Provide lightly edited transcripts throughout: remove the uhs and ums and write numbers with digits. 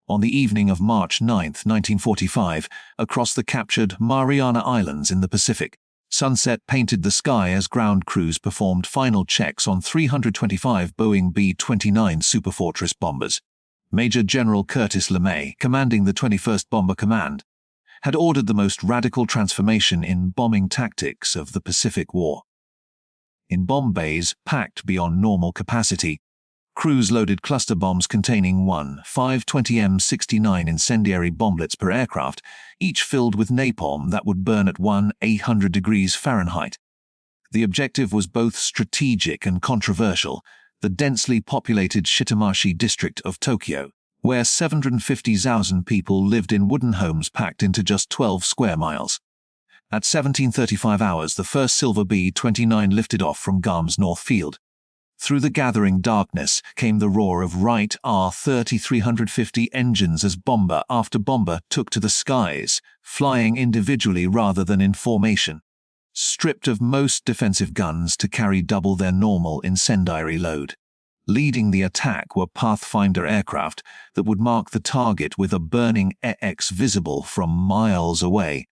On the evening of March 9, 1945, across the captured Mariana Islands in the Pacific, sunset painted the sky as ground crews performed final checks on 325 Boeing B-29 Superfortress bombers. Major General Curtis LeMay, commanding the 21st Bomber Command, had ordered the most radical transformation in bombing tactics of the Pacific War. In bomb bays packed beyond normal capacity, crews loaded cluster bombs containing 520M69 incendiary bomblets per aircraft, each filled with napalm that would burn at 800 degrees Fahrenheit. The objective was both strategic and controversial: the densely populated Shitamachi district of Tokyo, where 750,000 people lived in wooden homes packed into just 12 square miles. At 17:35 hours, the first Silver B-29 lifted off from Guam's North Field. Through the gathering darkness came the roar of Wright R-3350 engines as bomber after bomber took to the skies, flying individually rather than in formation, stripped of most defensive guns to carry double their normal incendiary load. Leading the attack were Pathfinder aircraft that would mark the target with a burning X visible from miles away,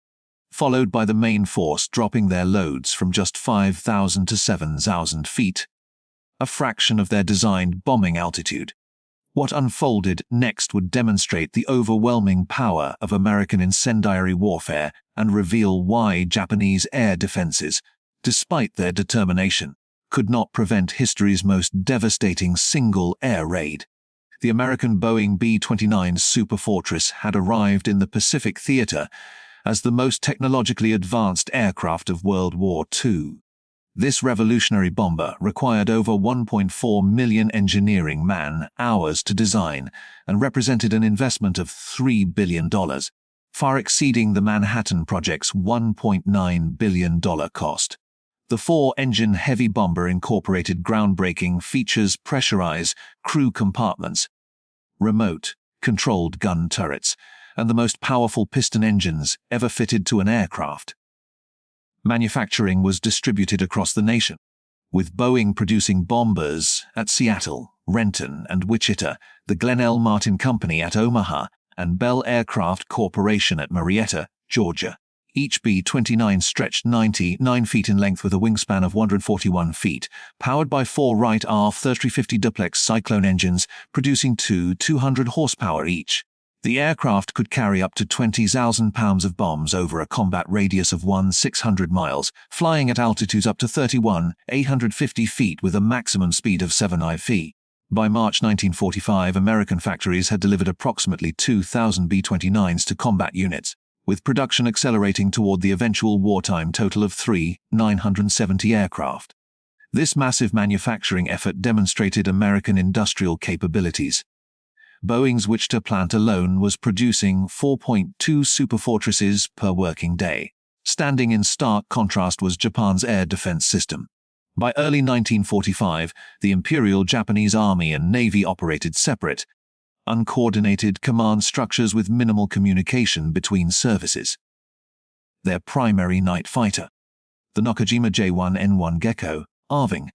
followed by the main force dropping their loads from just 5,000 to 7,000 feet, a fraction of their designed bombing altitude. What unfolded next would demonstrate the overwhelming power of American incendiary warfare and reveal why Japanese air defenses, despite their determination, could not prevent history's most devastating single air raid. The American Boeing B-29 Superfortress had arrived in the Pacific theater as the most technologically advanced aircraft of World War II. This revolutionary bomber required over 1.4 million engineering man-hours to design and represented an investment of $3 billion, far exceeding the Manhattan Project's $1.9 billion cost. The four-engine heavy bomber incorporated groundbreaking features: pressurized crew compartments, remote, controlled gun turrets, and the most powerful piston engines ever fitted to an aircraft. Manufacturing was distributed across the nation, with Boeing producing bombers at Seattle, Renton, and Wichita, the Glen L. Martin Company at Omaha, and Bell Aircraft Corporation at Marietta, Georgia. Each B-29 stretched 99 feet in length with a wingspan of 141 feet, powered by four Wright R-3350 duplex Cyclone engines, producing two 200 horsepower each. The aircraft could carry up to 20,000 pounds of bombs over a combat radius of 600 miles, flying at altitudes up to 850 feet with a maximum speed of 7 ft. By March 1945, American factories had delivered approximately 2,000 B-29s to combat units, with production accelerating toward the eventual wartime total of 970 aircraft. This massive manufacturing effort demonstrated American industrial capabilities. Boeing's Wichita plant alone was producing 4.2 Superfortresses per working day. Standing in stark contrast was Japan's air defense system. By early 1945, the Imperial Japanese Army and Navy operated separate, uncoordinated command structures with minimal communication between services. Their primary night fighter, the Nakajima J-1N1 Gecko, ARVing,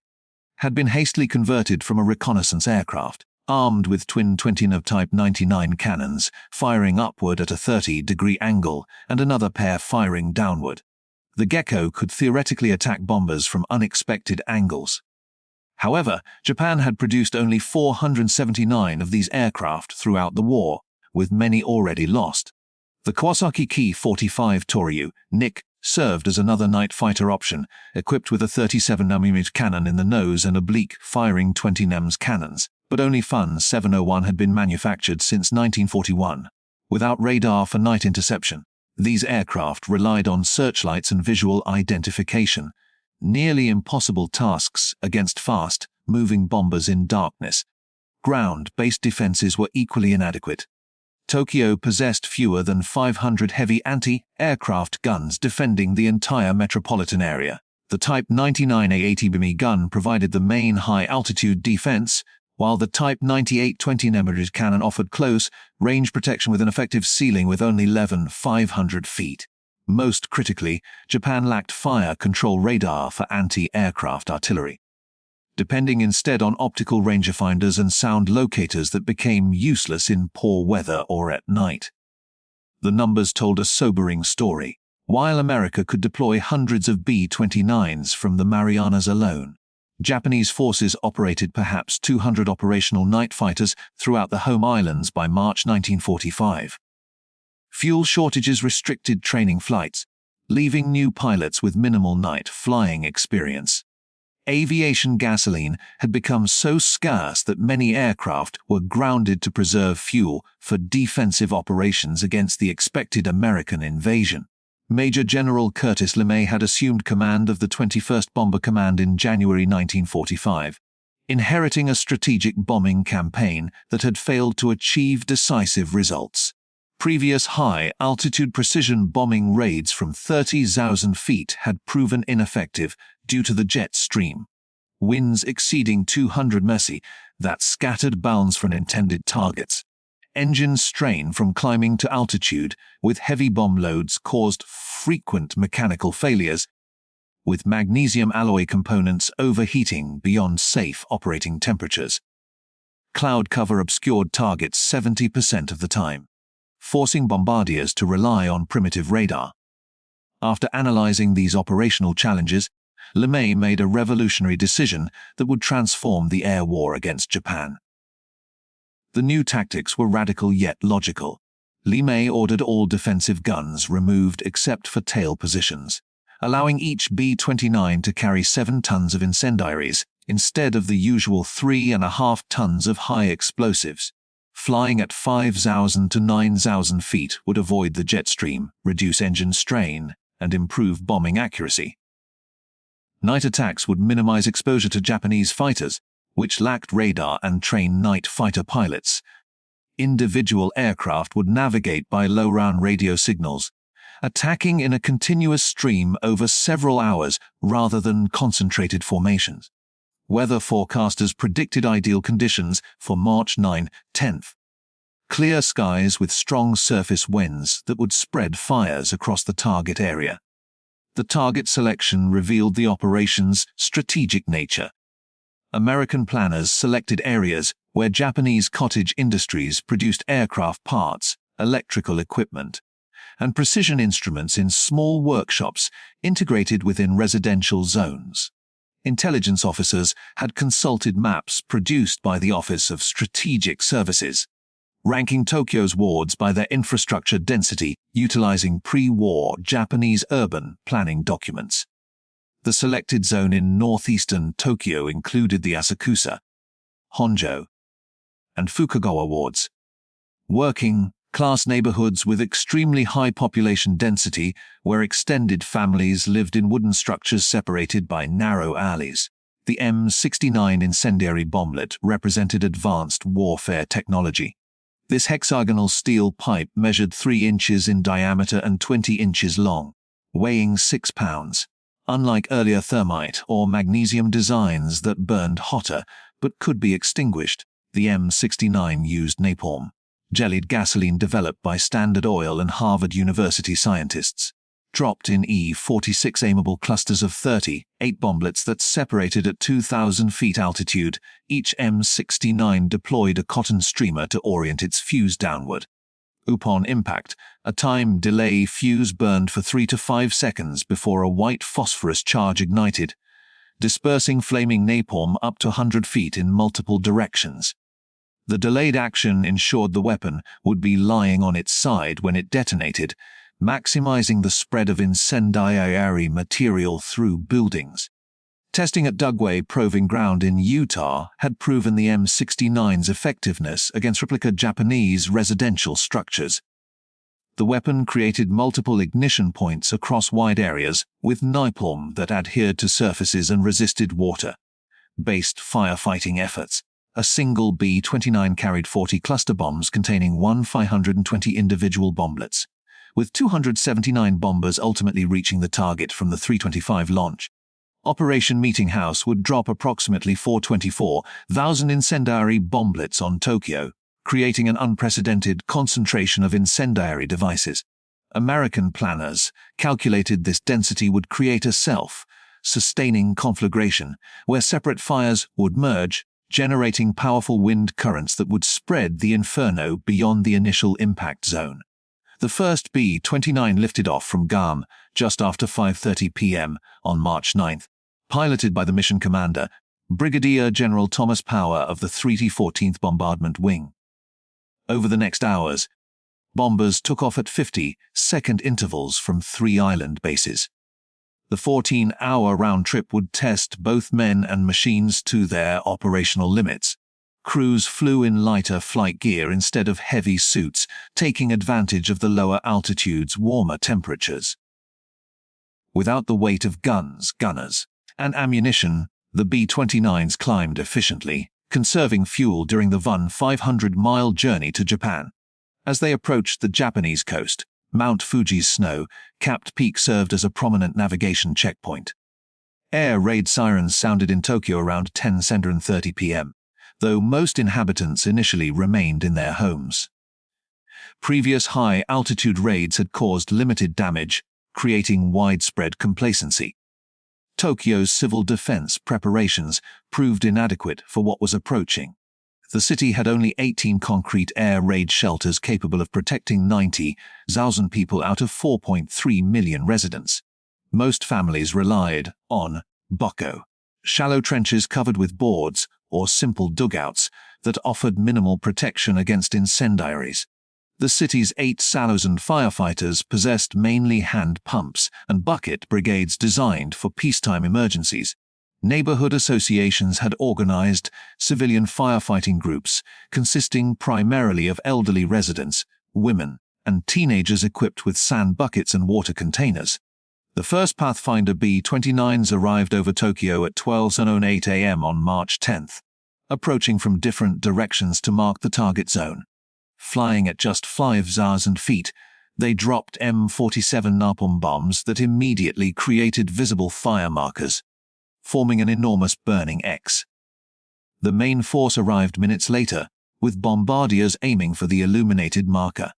had been hastily converted from a reconnaissance aircraft, armed with twin Twintinov Type 99 cannons, firing upward at a 30-degree angle and another pair firing downward. The Gecko could theoretically attack bombers from unexpected angles. However, Japan had produced only 479 of these aircraft throughout the war, with many already lost. The Kawasaki Ki-45 Toryu, NIC, served as another night fighter option, equipped with a 37mm cannon in the nose and oblique firing 20mm cannons, but only FUN 701 had been manufactured since 1941. Without radar for night interception, these aircraft relied on searchlights and visual identification, nearly impossible tasks against fast-moving bombers in darkness. Ground-based defenses were equally inadequate. Tokyo possessed fewer than 500 heavy anti-aircraft guns defending the entire metropolitan area. The Type 99 A-80mm gun provided the main high-altitude defense, while the Type 98 20mm cannon offered close-range protection with an effective ceiling with only 500 feet. Most critically, Japan lacked fire control radar for anti-aircraft artillery. depending instead on optical rangefinders and sound locators that became useless in poor weather or at night. The numbers told a sobering story. While America could deploy hundreds of B-29s from the Marianas alone, Japanese forces operated perhaps 200 operational night fighters throughout the home islands by March 1945. Fuel shortages restricted training flights, leaving new pilots with minimal night flying experience. Aviation gasoline had become so scarce that many aircraft were grounded to preserve fuel for defensive operations against the expected American invasion. Major General Curtis LeMay had assumed command of the 21st Bomber Command in January 1945, inheriting a strategic bombing campaign that had failed to achieve decisive results. Previous high-altitude precision bombing raids from 30,000 feet had proven ineffective due to the jet stream. Winds exceeding 200 mph that scattered bounds from intended targets. Engine strain from climbing to altitude with heavy bomb loads caused frequent mechanical failures, with magnesium alloy components overheating beyond safe operating temperatures. Cloud cover obscured targets 70% of the time, forcing bombardiers to rely on primitive radar. After analyzing these operational challenges, LeMay made a revolutionary decision that would transform the air war against Japan. The new tactics were radical yet logical. LeMay ordered all defensive guns removed except for tail positions, allowing each B-29 to carry 7 tons of incendiaries instead of the usual 3.5 tons of high explosives. Flying at 5,000 to 9,000 feet would avoid the jet stream, reduce engine strain, and improve bombing accuracy. Night attacks would minimize exposure to Japanese fighters, which lacked radar and trained night fighter pilots. Individual aircraft would navigate by low-round radio signals, attacking in a continuous stream over several hours rather than concentrated formations. Weather forecasters predicted ideal conditions for March 9-10. Clear skies with strong surface winds that would spread fires across the target area. The target selection revealed the operation's strategic nature. American planners selected areas where Japanese cottage industries produced aircraft parts, electrical equipment, and precision instruments in small workshops integrated within residential zones. Intelligence officers had consulted maps produced by the Office of Strategic Services, ranking Tokyo's wards by their infrastructure density, utilizing pre-war Japanese urban planning documents. The selected zone in northeastern Tokyo included the Asakusa, Honjo, and Fukugawa wards. Working-class neighborhoods with extremely high population density where extended families lived in wooden structures separated by narrow alleys. The M-69 Incendiary bomblet represented advanced warfare technology. This hexagonal steel pipe measured 3 inches in diameter and 20 inches long, weighing 6 pounds. Unlike earlier thermite or magnesium designs that burned hotter but could be extinguished, the M-69 used napalm, jellied gasoline developed by Standard Oil and Harvard University scientists, dropped in E-46 aimable clusters of 38 bomblets that separated at 2,000 feet altitude. Each M-69 deployed a cotton streamer to orient its fuse downward. Upon impact, a time delay fuse burned for 3 to 5 seconds before a white phosphorus charge ignited, dispersing flaming napalm up to 100 feet in multiple directions. The delayed action ensured the weapon would be lying on its side when it detonated, maximizing the spread of incendiary material through buildings. Testing at Dugway Proving Ground in Utah had proven the M-69's effectiveness against replica Japanese residential structures. The weapon created multiple ignition points across wide areas with napalm that adhered to surfaces and resisted water-based firefighting efforts. A single B-29 carried 40 cluster bombs containing 520 individual bomblets, with 279 bombers ultimately reaching the target from the 325 launch. Operation Meeting House would drop approximately 424,000 incendiary bomblets on Tokyo, creating an unprecedented concentration of incendiary devices. American planners calculated this density would create a sustaining conflagration, where separate fires would merge, generating powerful wind currents that would spread the inferno beyond the initial impact zone. The first B-29 lifted off from Guam just after 5:30 p.m. on March 9th, piloted by the mission commander, Brigadier General Thomas Power of the 314th Bombardment Wing. Over the next hours, bombers took off at 50-second intervals from 3 island bases. The 14-hour round trip would test both men and machines to their operational limits. Crews flew in lighter flight gear instead of heavy suits, taking advantage of the lower altitude's warmer temperatures. Without the weight of guns, gunners, and ammunition, the B-29s climbed efficiently, conserving fuel during the 500-mile journey to Japan. As they approached the Japanese coast, Mount Fuji's snow-capped peak served as a prominent navigation checkpoint. Air raid sirens sounded in Tokyo around 10:30 p.m., though most inhabitants initially remained in their homes. Previous high-altitude raids had caused limited damage, creating widespread complacency. Tokyo's civil defense preparations proved inadequate for what was approaching. The city had only 18 concrete air raid shelters capable of protecting 90,000 people out of 4.3 million residents. Most families relied on boko, shallow trenches covered with boards or simple dugouts that offered minimal protection against incendiaries. The city's 8,000 firefighters possessed mainly hand pumps and bucket brigades designed for peacetime emergencies. Neighborhood associations had organized civilian firefighting groups consisting primarily of elderly residents, women, and teenagers equipped with sand buckets and water containers. The first Pathfinder B-29s arrived over Tokyo at 12:08 a.m. on March 10th, approaching from different directions to mark the target zone. Flying at just 5,000 feet, they dropped M47 napalm bombs that immediately created visible fire markers, forming an enormous burning X. The main force arrived minutes later, with bombardiers aiming for the illuminated marker.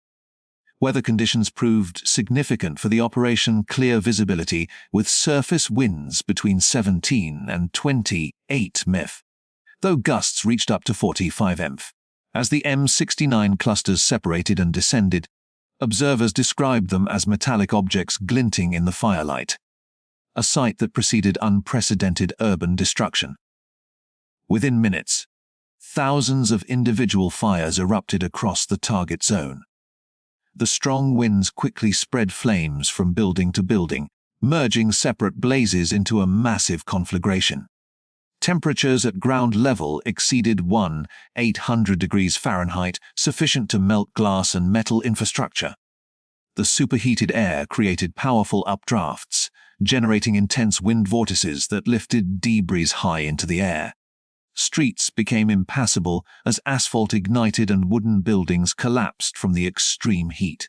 Weather conditions proved significant for the operation: clear visibility with surface winds between 17 and 28 mph, though gusts reached up to 45 mph. As the M69 clusters separated and descended, observers described them as metallic objects glinting in the firelight, a sight that preceded unprecedented urban destruction. Within minutes, thousands of individual fires erupted across the target zone. The strong winds quickly spread flames from building to building, merging separate blazes into a massive conflagration. Temperatures at ground level exceeded 1,800 degrees Fahrenheit, sufficient to melt glass and metal infrastructure. The superheated air created powerful updrafts, generating intense wind vortices that lifted debris high into the air. Streets became impassable as asphalt ignited and wooden buildings collapsed from the extreme heat.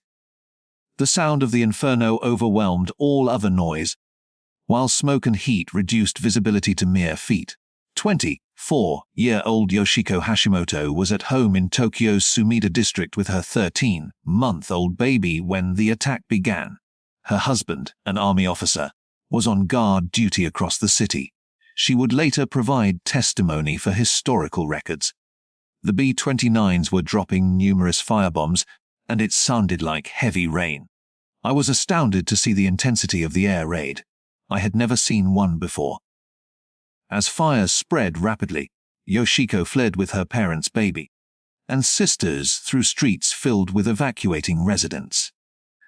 The sound of the inferno overwhelmed all other noise, while smoke and heat reduced visibility to mere feet. 24-year-old Yoshiko Hashimoto was at home in Tokyo's Sumida district with her 13-month-old baby when the attack began. Her husband, an army officer, was on guard duty across the city. She would later provide testimony for historical records. The B-29s were dropping numerous firebombs, and it sounded like heavy rain. I was astounded to see the intensity of the air raid. I had never seen one before. As fires spread rapidly, Yoshiko fled with her parents' baby and sisters through streets filled with evacuating residents.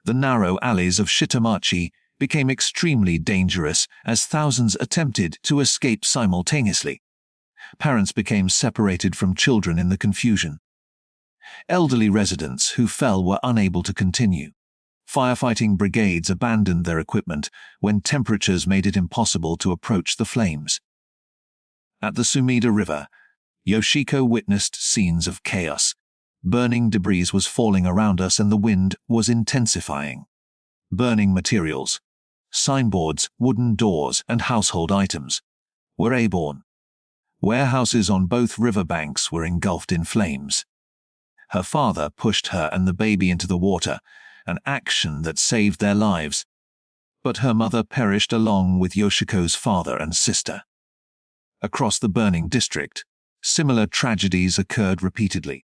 The narrow alleys of Shitamachi became extremely dangerous as thousands attempted to escape simultaneously. Parents became separated from children in the confusion. Elderly residents who fell were unable to continue. Firefighting brigades abandoned their equipment when temperatures made it impossible to approach the flames. At the Sumida River, Yoshiko witnessed scenes of chaos. Burning debris was falling around us and the wind was intensifying. Burning materials, signboards, wooden doors, and household items were airborne. Warehouses on both riverbanks were engulfed in flames. Her father pushed her and the baby into the water, an action that saved their lives. but her mother perished along with Yoshiko's father and sister. Across the burning district, similar tragedies occurred repeatedly.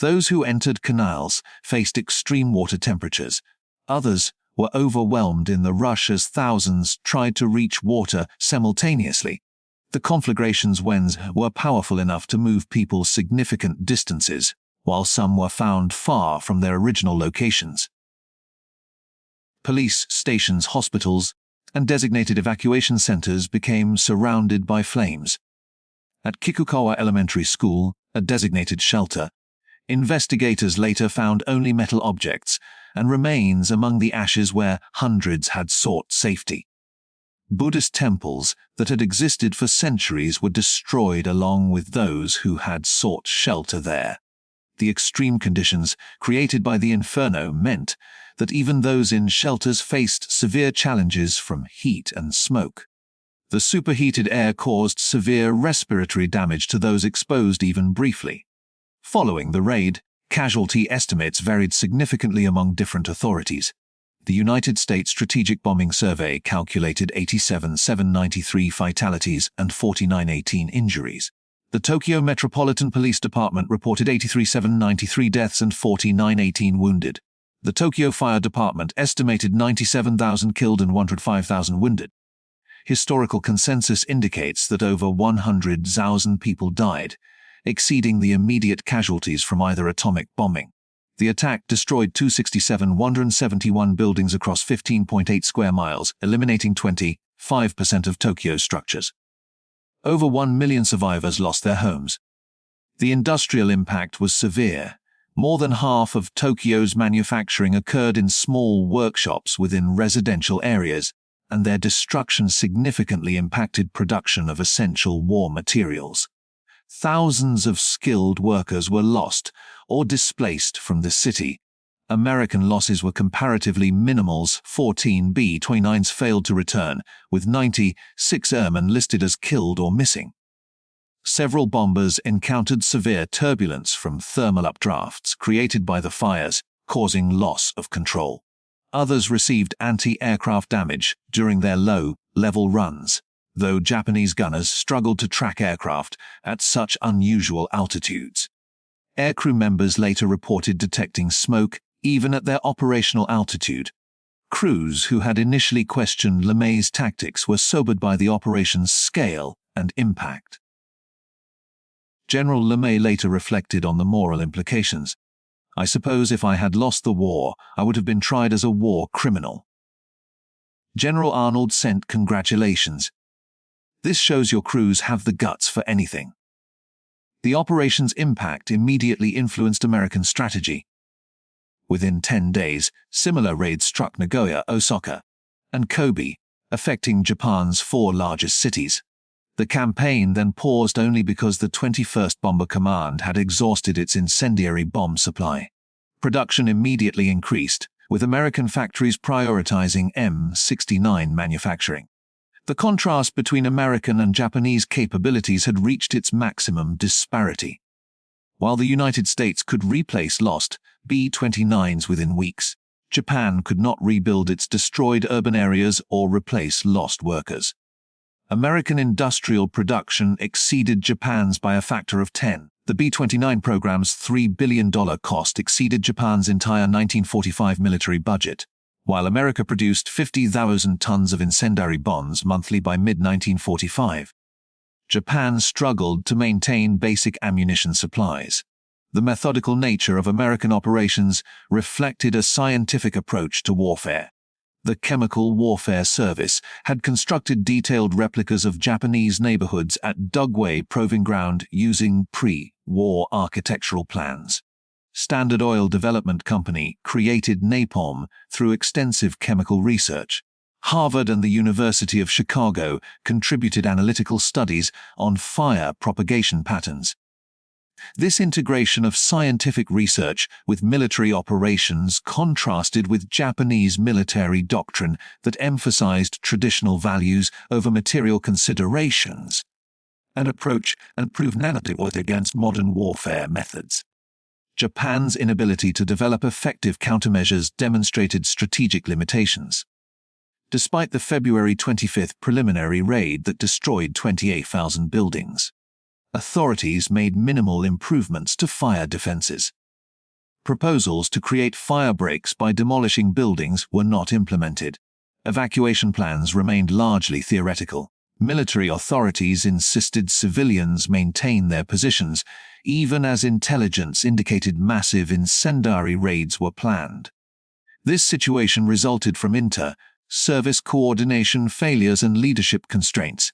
Those who entered canals faced extreme water temperatures. Others were overwhelmed in the rush as thousands tried to reach water simultaneously. The conflagrations' winds were powerful enough to move people significant distances, while some were found far from their original locations. Police stations, hospitals, and designated evacuation centers became surrounded by flames. At Kikukawa Elementary School, a designated shelter, investigators later found only metal objects and remains among the ashes where hundreds had sought safety. Buddhist temples that had existed for centuries were destroyed along with those who had sought shelter there. The extreme conditions created by the inferno meant that even those in shelters faced severe challenges from heat and smoke. The superheated air caused severe respiratory damage to those exposed even briefly. Following the raid, casualty estimates varied significantly among different authorities. The United States Strategic Bombing Survey calculated 87,793 fatalities and 49,018 injuries. The Tokyo Metropolitan Police Department reported 83,793 deaths and 49,018 wounded. The Tokyo Fire Department estimated 97,000 killed and 105,000 wounded. Historical consensus indicates that over 100,000 people died, exceeding the immediate casualties from either atomic bombing. The attack destroyed 267,171 buildings across 15.8 square miles, eliminating 25% of Tokyo's structures. Over 1 million survivors lost their homes. The industrial impact was severe. More than half of Tokyo's manufacturing occurred in small workshops within residential areas, and their destruction significantly impacted production of essential war materials. Thousands of skilled workers were lost or displaced from the city. American losses were comparatively minimal. 14 B-29s failed to return, with 96 airmen listed as killed or missing. Several bombers encountered severe turbulence from thermal updrafts created by the fires, causing loss of control. Others received anti-aircraft damage during their low-level runs, though Japanese gunners struggled to track aircraft at such unusual altitudes. Aircrew members later reported detecting smoke even at their operational altitude. Crews who had initially questioned LeMay's tactics were sobered by the operation's scale and impact. General LeMay later reflected on the moral implications. "I suppose if I had lost the war, I would have been tried as a war criminal." General Arnold sent congratulations. "This shows your crews have the guts for anything." The operation's impact immediately influenced American strategy. Within 10 days, similar raids struck Nagoya, Osaka, and Kobe, affecting Japan's 4 largest cities. The campaign then paused only because the 21st Bomber Command had exhausted its incendiary bomb supply. Production immediately increased, with American factories prioritizing M69 manufacturing. The contrast between American and Japanese capabilities had reached its maximum disparity. While the United States could replace lost B-29s within weeks, Japan could not rebuild its destroyed urban areas or replace lost workers. American industrial production exceeded Japan's by a factor of 10. The B-29 program's $3 billion cost exceeded Japan's entire 1945 military budget, while America produced 50,000 tons of incendiary bombs monthly by mid-1945. Japan struggled to maintain basic ammunition supplies. The methodical nature of American operations reflected a scientific approach to warfare. The Chemical Warfare Service had constructed detailed replicas of Japanese neighborhoods at Dugway Proving Ground using pre-war architectural plans. Standard Oil Development Company created napalm through extensive chemical research. Harvard and the University of Chicago contributed analytical studies on fire propagation patterns. This integration of scientific research with military operations contrasted with Japanese military doctrine that emphasized traditional values over material considerations, an approach and proved inadequate against modern warfare methods. Japan's inability to develop effective countermeasures demonstrated strategic limitations. despite the February 25 preliminary raid that destroyed 28,000 buildings. Authorities made minimal improvements to fire defenses. Proposals to create fire breaks by demolishing buildings were not implemented. Evacuation plans remained largely theoretical. Military authorities insisted civilians maintain their positions, even as intelligence indicated massive incendiary raids were planned. This situation resulted from inter-service coordination failures and leadership constraints.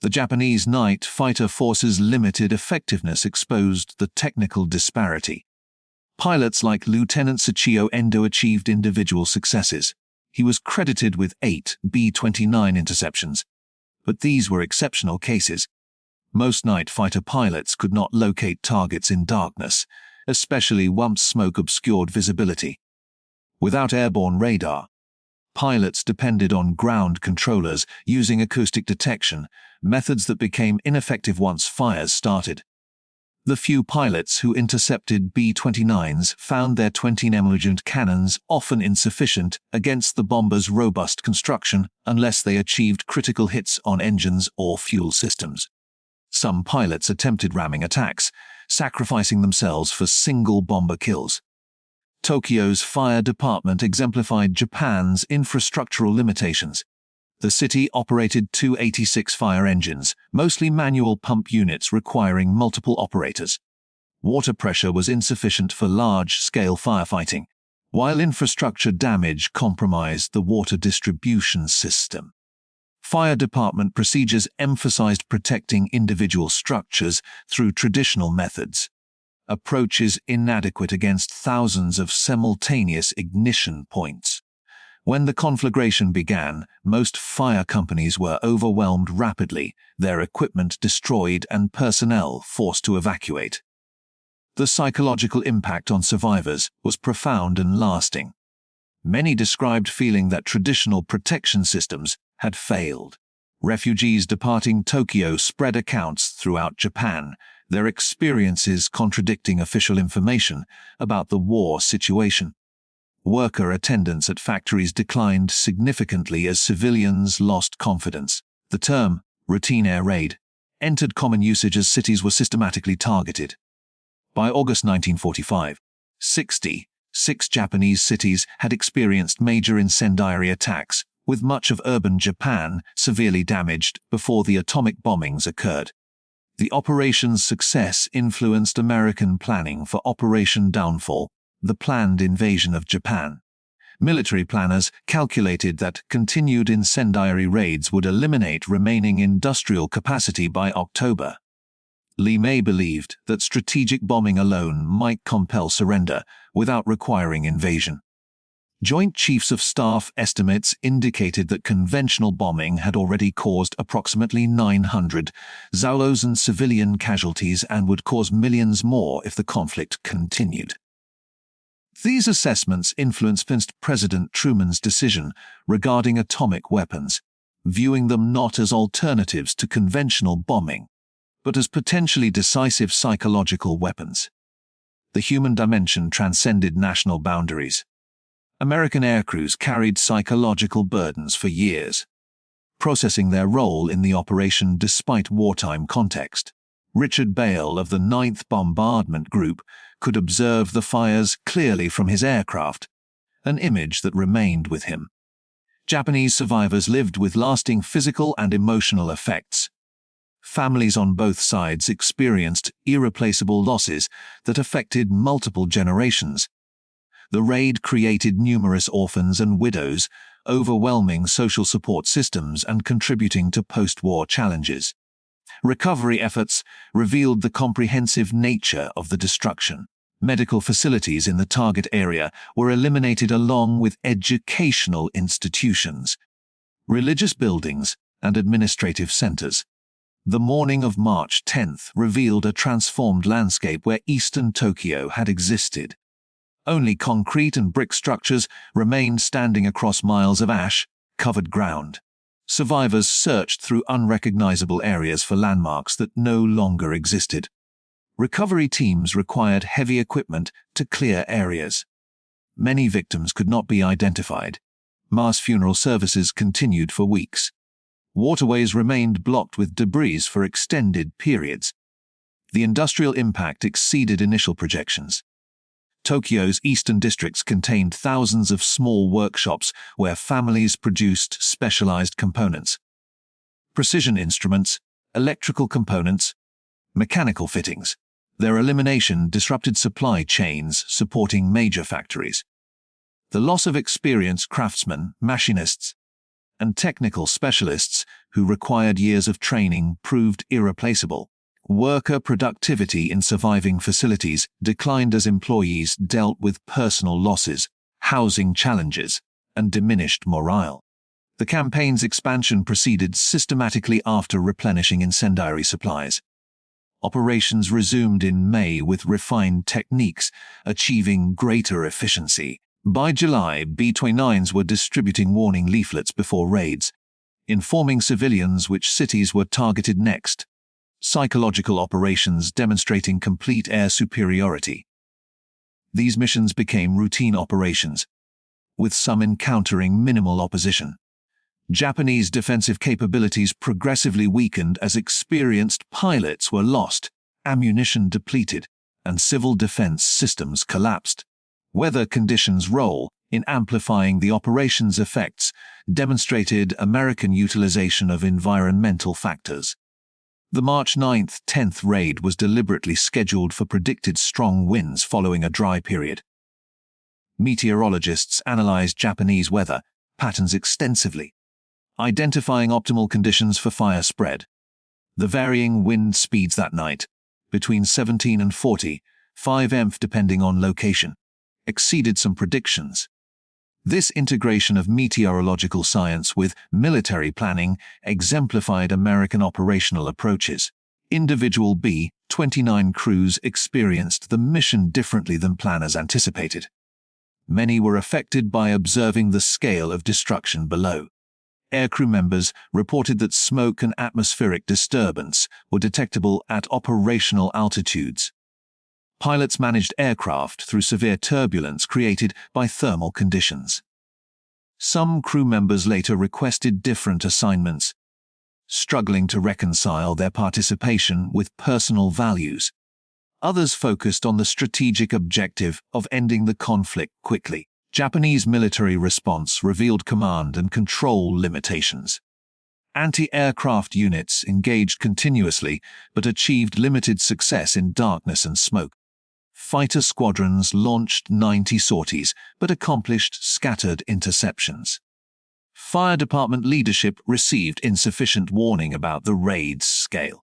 The Japanese night fighter forces' limited effectiveness exposed the technical disparity. Pilots like Lieutenant Tsuchiyo Endo achieved individual successes. He was credited with 8 B-29 interceptions, but these were exceptional cases. Most night fighter pilots could not locate targets in darkness, especially once smoke obscured visibility. Without airborne radar, pilots depended on ground controllers using acoustic detection, methods that became ineffective once fires started. The few pilots who intercepted B-29s found their 20mm cannons often insufficient against the bomber's robust construction unless they achieved critical hits on engines or fuel systems. Some pilots attempted ramming attacks, sacrificing themselves for single bomber kills. Tokyo's fire department exemplified Japan's infrastructural limitations. The city operated 286 fire engines, mostly manual pump units requiring multiple operators. Water pressure was insufficient for large-scale firefighting, while infrastructure damage compromised the water distribution system. Fire department procedures emphasized protecting individual structures through traditional methods. Approaches inadequate against thousands of simultaneous ignition points. When the conflagration began, most fire companies were overwhelmed rapidly, their equipment destroyed and personnel forced to evacuate. The psychological impact on survivors was profound and lasting. Many described feeling that traditional protection systems had failed. Refugees departing Tokyo spread accounts throughout Japan, their experiences contradicting official information about the war situation. Worker attendance at factories declined significantly as civilians lost confidence. The term, routine air raid, entered common usage as cities were systematically targeted. By August 1945, 66 Japanese cities had experienced major incendiary attacks, with much of urban Japan severely damaged before the atomic bombings occurred. The operation's success influenced American planning for Operation Downfall, the planned invasion of Japan. Military planners calculated that continued incendiary raids would eliminate remaining industrial capacity by October. LeMay believed that strategic bombing alone might compel surrender without requiring invasion. Joint Chiefs of Staff estimates indicated that conventional bombing had already caused approximately 900 Zaulos and civilian casualties and would cause millions more if the conflict continued. These assessments influenced President Truman's decision regarding atomic weapons, viewing them not as alternatives to conventional bombing, but as potentially decisive psychological weapons. The human dimension transcended national boundaries. American aircrews carried psychological burdens for years, processing their role in the operation despite wartime context. Richard Bale of the 9th Bombardment Group could observe the fires clearly from his aircraft, an image that remained with him. Japanese survivors lived with lasting physical and emotional effects. Families on both sides experienced irreplaceable losses that affected multiple generations. The raid created numerous orphans and widows, overwhelming social support systems and contributing to post-war challenges. Recovery efforts revealed the comprehensive nature of the destruction. Medical facilities in the target area were eliminated along with educational institutions, religious buildings, and administrative centers. The morning of March 10th revealed a transformed landscape where eastern Tokyo had existed. Only concrete and brick structures remained standing across miles of ash-covered ground. Survivors searched through unrecognizable areas for landmarks that no longer existed. Recovery teams required heavy equipment to clear areas. Many victims could not be identified. Mass funeral services continued for weeks. Waterways remained blocked with debris for extended periods. The industrial impact exceeded initial projections. Tokyo's eastern districts contained thousands of small workshops where families produced specialized components. Precision instruments, electrical components, mechanical fittings. Their elimination disrupted supply chains supporting major factories. The loss of experienced craftsmen, machinists, and technical specialists who required years of training proved irreplaceable. Worker productivity in surviving facilities declined as employees dealt with personal losses, housing challenges, and diminished morale. The campaign's expansion proceeded systematically after replenishing incendiary supplies. Operations resumed in May with refined techniques, achieving greater efficiency. By July, B-29s were distributing warning leaflets before raids, informing civilians which cities were targeted next. Psychological operations demonstrating complete air superiority. These missions became routine operations, with some encountering minimal opposition. Japanese defensive capabilities progressively weakened as experienced pilots were lost, ammunition depleted, and civil defense systems collapsed. Weather conditions' role in amplifying the operation's effects demonstrated American utilization of environmental factors. The March 9-10 raid was deliberately scheduled for predicted strong winds following a dry period. Meteorologists analyzed Japanese weather patterns extensively, identifying optimal conditions for fire spread. The varying wind speeds that night, between 17 and 45 mph depending on location, exceeded some predictions. This integration of meteorological science with military planning exemplified American operational approaches. Individual B-29 crews experienced the mission differently than planners anticipated. Many were affected by observing the scale of destruction below. Aircrew members reported that smoke and atmospheric disturbance were detectable at operational altitudes. Pilots managed aircraft through severe turbulence created by thermal conditions. Some crew members later requested different assignments, struggling to reconcile their participation with personal values. Others focused on the strategic objective of ending the conflict quickly. Japanese military response revealed command and control limitations. Anti-aircraft units engaged continuously but achieved limited success in darkness and smoke. Fighter squadrons launched 90 sorties but accomplished scattered interceptions. Fire department leadership received insufficient warning about the raid's scale.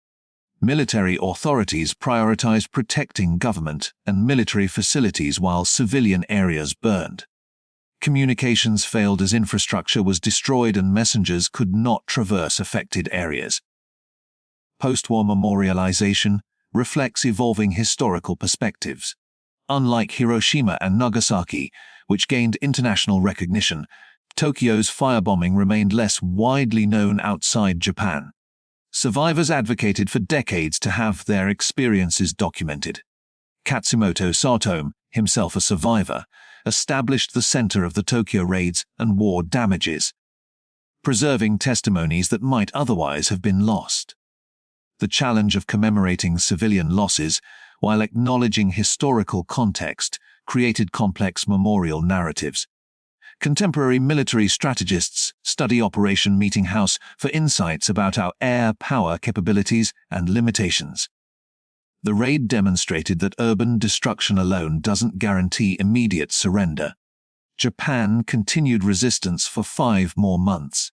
Military authorities prioritized protecting government and military facilities while civilian areas burned. Communications failed as infrastructure was destroyed and messengers could not traverse affected areas. Post-war memorialization reflects evolving historical perspectives. Unlike Hiroshima and Nagasaki, which gained international recognition, Tokyo's firebombing remained less widely known outside Japan. Survivors advocated for decades to have their experiences documented. Katsumoto Sato, himself a survivor, established the center of the Tokyo raids and war damages, preserving testimonies that might otherwise have been lost. The challenge of commemorating civilian losses while acknowledging historical context created complex memorial narratives. Contemporary military strategists study Operation Meeting House for insights about our air power capabilities and limitations. The raid demonstrated that urban destruction alone doesn't guarantee immediate surrender. Japan continued resistance for 5 more months.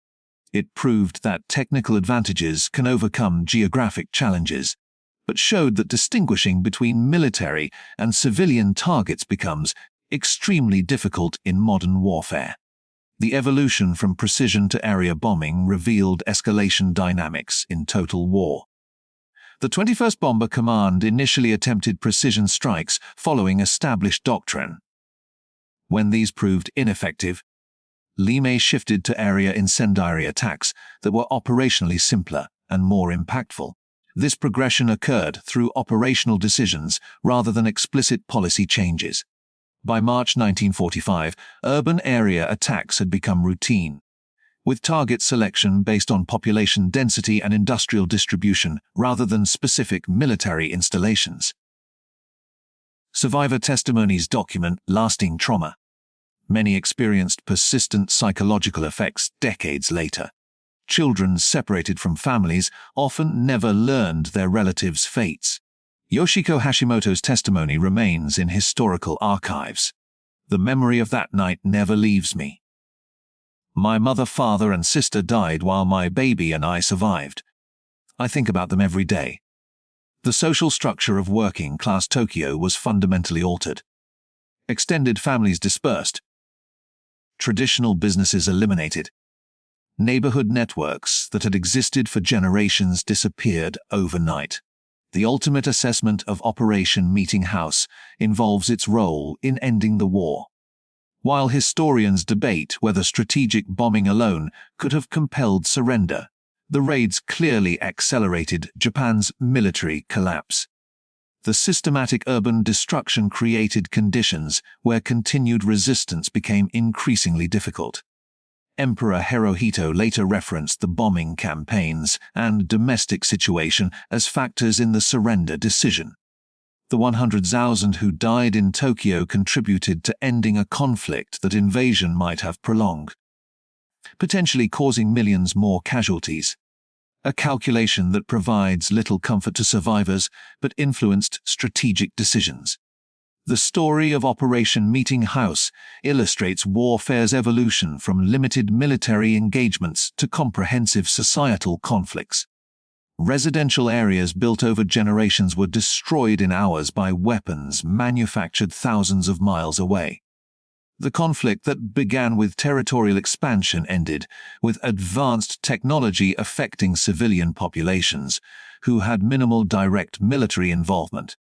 It proved that technical advantages can overcome geographic challenges, but showed that distinguishing between military and civilian targets becomes extremely difficult in modern warfare. The evolution from precision to area bombing revealed escalation dynamics in total war. The 21st Bomber Command initially attempted precision strikes following established doctrine. When these proved ineffective, LeMay shifted to area incendiary attacks that were operationally simpler and more impactful. This progression occurred through operational decisions rather than explicit policy changes. By March 1945, urban area attacks had become routine, with target selection based on population density and industrial distribution rather than specific military installations. Survivor testimonies document lasting trauma. Many experienced persistent psychological effects decades later. Children separated from families often never learned their relatives' fates. Yoshiko Hashimoto's testimony remains in historical archives. The memory of that night never leaves me. My mother, father, and sister died while my baby and I survived. I think about them every day. The social structure of working-class Tokyo was fundamentally altered. Extended families dispersed. Traditional businesses eliminated. Neighborhood networks that had existed for generations disappeared overnight. The ultimate assessment of Operation Meeting House involves its role in ending the war. While historians debate whether strategic bombing alone could have compelled surrender, the raids clearly accelerated Japan's military collapse. The systematic urban destruction created conditions where continued resistance became increasingly difficult. Emperor Hirohito later referenced the bombing campaigns and domestic situation as factors in the surrender decision. The 100,000 who died in Tokyo contributed to ending a conflict that invasion might have prolonged, potentially causing millions more casualties. A calculation that provides little comfort to survivors but influenced strategic decisions. The story of Operation Meeting House illustrates warfare's evolution from limited military engagements to comprehensive societal conflicts. Residential areas built over generations were destroyed in hours by weapons manufactured thousands of miles away. The conflict that began with territorial expansion ended with advanced technology affecting civilian populations who had minimal direct military involvement.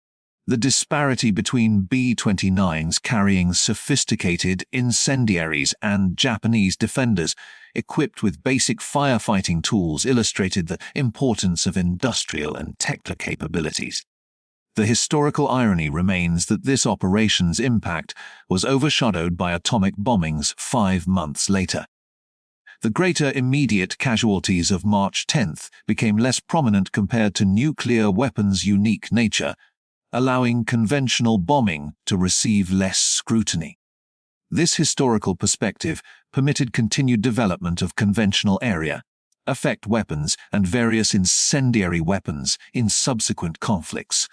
The disparity between B-29s carrying sophisticated incendiaries and Japanese defenders equipped with basic firefighting tools illustrated the importance of industrial and technical capabilities. The historical irony remains that this operation's impact was overshadowed by atomic bombings 5 months later. The greater immediate casualties of March 10th became less prominent compared to nuclear weapons' unique nature, allowing conventional bombing to receive less scrutiny. This historical perspective permitted continued development of conventional area, effect weapons, and various incendiary weapons in subsequent conflicts,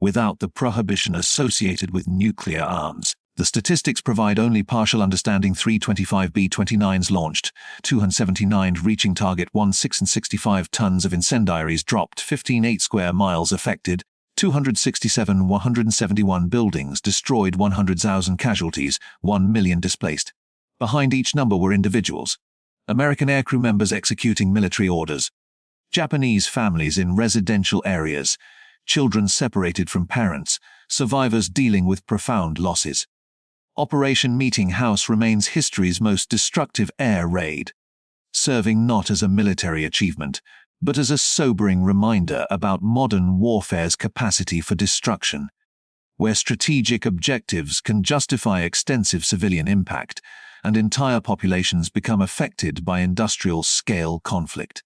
without the prohibition associated with nuclear arms. The statistics provide only partial understanding. 325 B-29s launched, 279 reaching target, 1665 tons of incendiaries dropped, 15 square miles affected, 267 171 buildings destroyed, 100,000 casualties, 1 million displaced. Behind each number were individuals. American aircrew members executing military orders. Japanese families in residential areas. Children separated from parents. Survivors dealing with profound losses. Operation Meeting House remains history's most destructive air raid, serving not as a military achievement, but as a sobering reminder about modern warfare's capacity for destruction, where strategic objectives can justify extensive civilian impact and entire populations become affected by industrial-scale conflict.